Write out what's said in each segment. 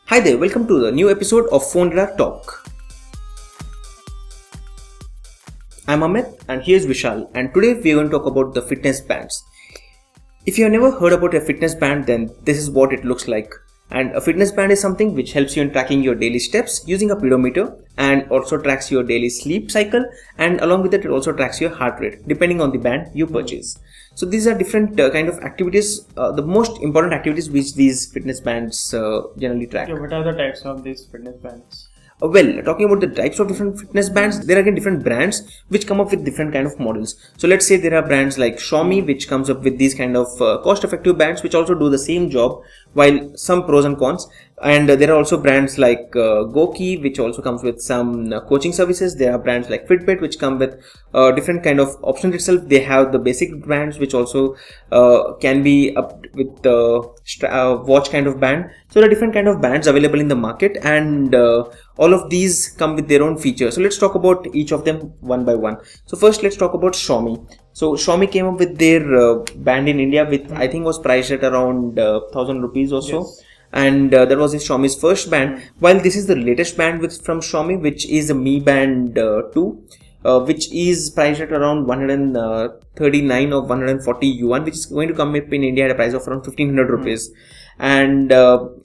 Hi there, welcome to the new episode of PhoneRadar Talk. I'm Amit and here's Vishal, and today we're going to talk about the fitness bands. If you have never heard about a fitness band, then this is what it looks like. And a fitness band is something which helps you in tracking your daily steps using a pedometer and also tracks your daily sleep cycle, and along with it also tracks your heart rate depending on the band you purchase. So these are different kind of activities, the most important activities which these fitness bands generally track. Yeah, what are the types of these fitness bands? Well, talking about the types of different fitness bands, there are again different brands which come up with different kind of models. So let's say there are brands like Xiaomi which comes up with these kind of cost-effective bands which also do the same job, while some pros and cons. And there are also brands like Goki which also comes with some coaching services. There are brands like Fitbit which come with different kind of options itself. They have the basic brands which also can be up with the watch kind of band. So there are different kind of bands available in the market, and all of these come with their own features. So let's talk about each of them one by one. So first let's talk about Xiaomi. So Xiaomi came up with their band in India with I think was priced at around 1,000 rupees or so. Yes. And that was Xiaomi's first band. While this is the latest band from Xiaomi, which is a Mi Band 2, which is priced at around 139 or 140 yuan, which is going to come up in India at a price of around 1,500 rupees. And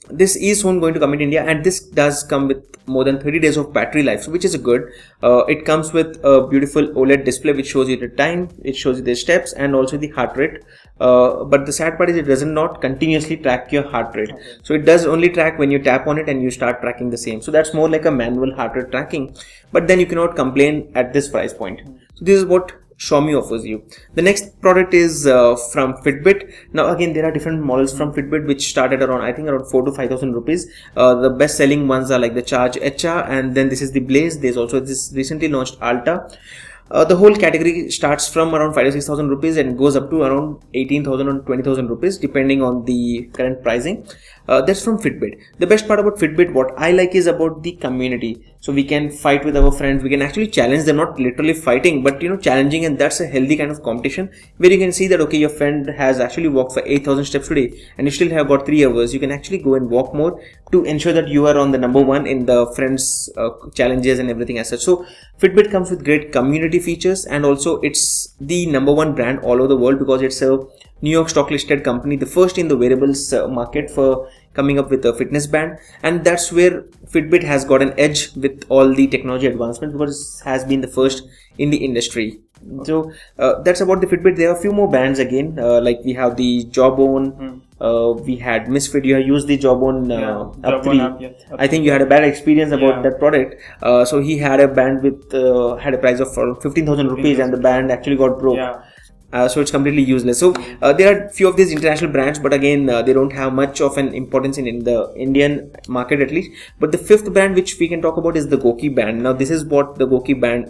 this is soon going to come in India, and this does come with more than 30 days of battery life, so which is good. It comes with a beautiful OLED display which shows you the time, it shows you the steps and also the heart rate. But the sad part is it does not continuously track your heart rate. Okay. So it does only track when you tap on it and you start tracking the same. So that's more like a manual heart rate tracking. But then you cannot complain at this price point. So this is what Xiaomi offers you. The next product is from Fitbit. Now again, there are different models from Fitbit which start at around 4 to 5,000 rupees. The best selling ones are like the Charge HR, and then this is the Blaze. There's also this recently launched Alta. The whole category starts from around 5 to 6,000 rupees and goes up to around 18,000 or 20,000 rupees depending on the current pricing. That's from Fitbit. The best part about Fitbit, what I like, is about the community. So we can fight with our friends, we can actually challenge them, not literally fighting, but challenging, and that's a healthy kind of competition where you can see that okay, your friend has actually walked for 8,000 steps today and you still have got 3 hours. You can actually go and walk more to ensure that you are on the number one in the friends challenges and everything as such. So Fitbit comes with great community features, and also it's the number one brand all over the world because it's a New York stock listed company, the first in the wearables market for coming up with a fitness band. And that's where Fitbit has got an edge with all the technology advancements because it has been the first in the industry. So that's about the Fitbit. There are a few more bands again, like we have the Jawbone. We had Misfit. You have used the Jawbone Up 3. I think you had a bad experience about that product. So he had a band with had a price of 15,000 rupees, and the band actually got broke. So it's completely useless. So there are few of these international brands, but again they don't have much of an importance in the Indian market at least. But the fifth brand which we can talk about is the Goki Band. Now this is what the Goki Band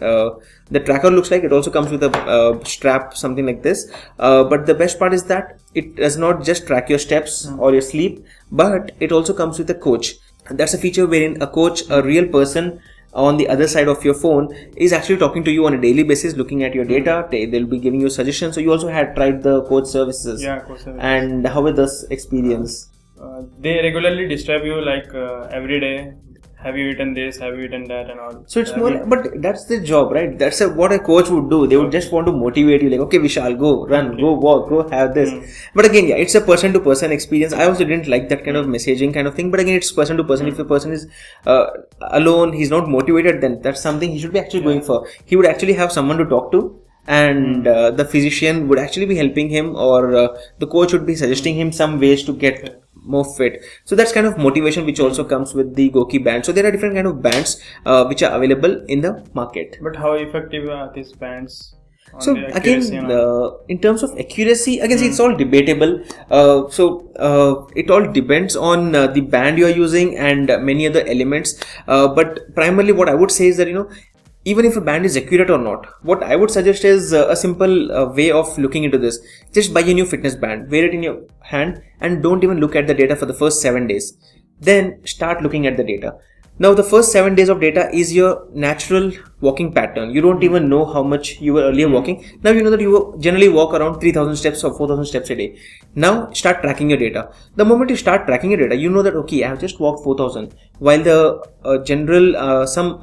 the tracker looks like. It also comes with a strap, something like this. But the best part is that it does not just track your steps or your sleep, but it also comes with a coach. That's a feature wherein a coach, a real person on the other side of your phone, is actually talking to you on a daily basis, looking at your data. They'll be giving you suggestions. So you also had tried the coach services. Coach services. And how was this experience? They regularly disturb you like every day. Have you eaten this? Have you eaten that? And all. So it's more, but that's the job, right? That's what a coach would do. They would just want to motivate you, like, okay, Vishal, go run, go walk, go have this. But again, it's a person to person experience. I also didn't like that kind of messaging kind of thing. But again, it's person to person. If a person is alone, he's not motivated, then that's something he should be actually going for. He would actually have someone to talk to, and the physician would actually be helping him, or the coach would be suggesting him some ways to get more fit. So that's kind of motivation which also comes with the Goki Band. So there are different kind of bands which are available in the market. But how effective are these bands? So again, in terms of accuracy, again, see, it's all debatable. It all depends on the band you are using and many other elements. But primarily what I would say is that, even if a band is accurate or not, what I would suggest is a simple way of looking into this. Just buy a new fitness band, wear it in your hand, and don't even look at the data for the first 7 days. Then start looking at the data. Now the first 7 days of data is your natural walking pattern. You don't even know how much you were earlier walking. Now you know that you generally walk around 3000 steps or 4000 steps a day. Now start tracking your data. The moment you start tracking your data, you know that okay, I have just walked 4000. While the some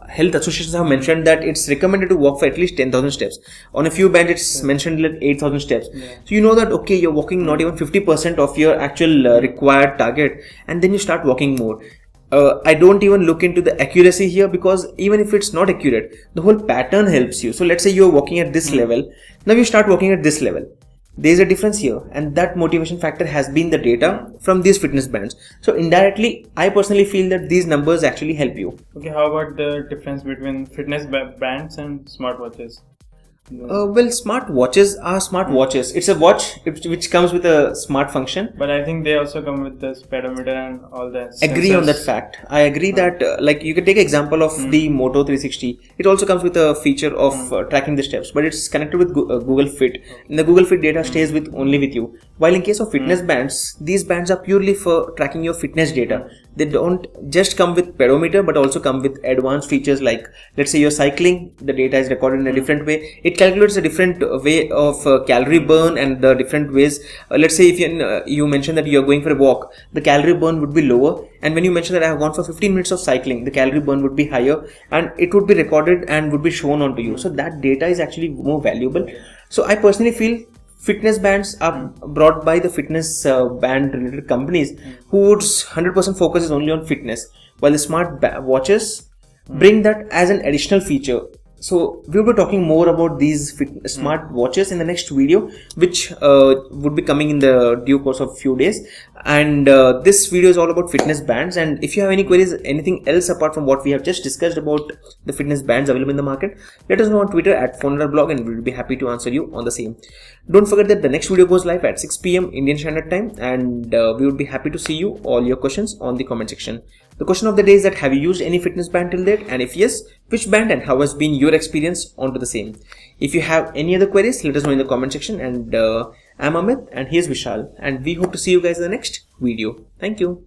health associations have mentioned that it's recommended to walk for at least 10,000 steps. On a few bands it's mentioned like 8,000 steps. So you know that okay, you're walking not even 50% of your actual required target, and then you start walking more. I don't even look into the accuracy here, because even if it's not accurate, the whole pattern helps you. So let's say you're walking at this level, now you start walking at this level. There's a difference here, and that motivation factor has been the data from these fitness bands. So indirectly, I personally feel that these numbers actually help you. Okay, how about the difference between fitness bands and smartwatches? Well, smart watches are smart watches. It's a watch which comes with a smart function. But I think they also come with the speedometer and all that. Agree on that fact. I agree that like you can take example of the Moto 360. It also comes with a feature of tracking the steps, but it's connected with Google Fit. And the Google Fit data stays only with you. While in case of fitness bands, these bands are purely for tracking your fitness data. They don't just come with pedometer, but also come with advanced features like, let's say you're cycling, the data is recorded in a different way. It calculates a different way of calorie burn and the different ways. Let's say if you mentioned that you're going for a walk, the calorie burn would be lower. And when you mention that I have gone for 15 minutes of cycling, the calorie burn would be higher, and it would be recorded and would be shown onto you. So that data is actually more valuable. So I personally feel fitness bands are brought by the fitness band related companies whose 100% focus is only on fitness, while the smart watches bring that as an additional feature. So we will be talking more about these smart watches in the next video, which would be coming in the due course of few days. And this video is all about fitness bands. And if you have any queries, anything else apart from what we have just discussed about the fitness bands available in the market, let us know on Twitter at PhoneRadar blog, and we will be happy to answer you on the same. Don't forget that the next video goes live at 6 p.m. Indian Standard Time, and we would be happy to see you all your questions on the comment section. The question of the day is that have you used any fitness band till date, and if yes, which band and how has been your experience onto the same. If you have any other queries, let us know in the comment section. And I'm Amit and here's Vishal, and we hope to see you guys in the next video. Thank you.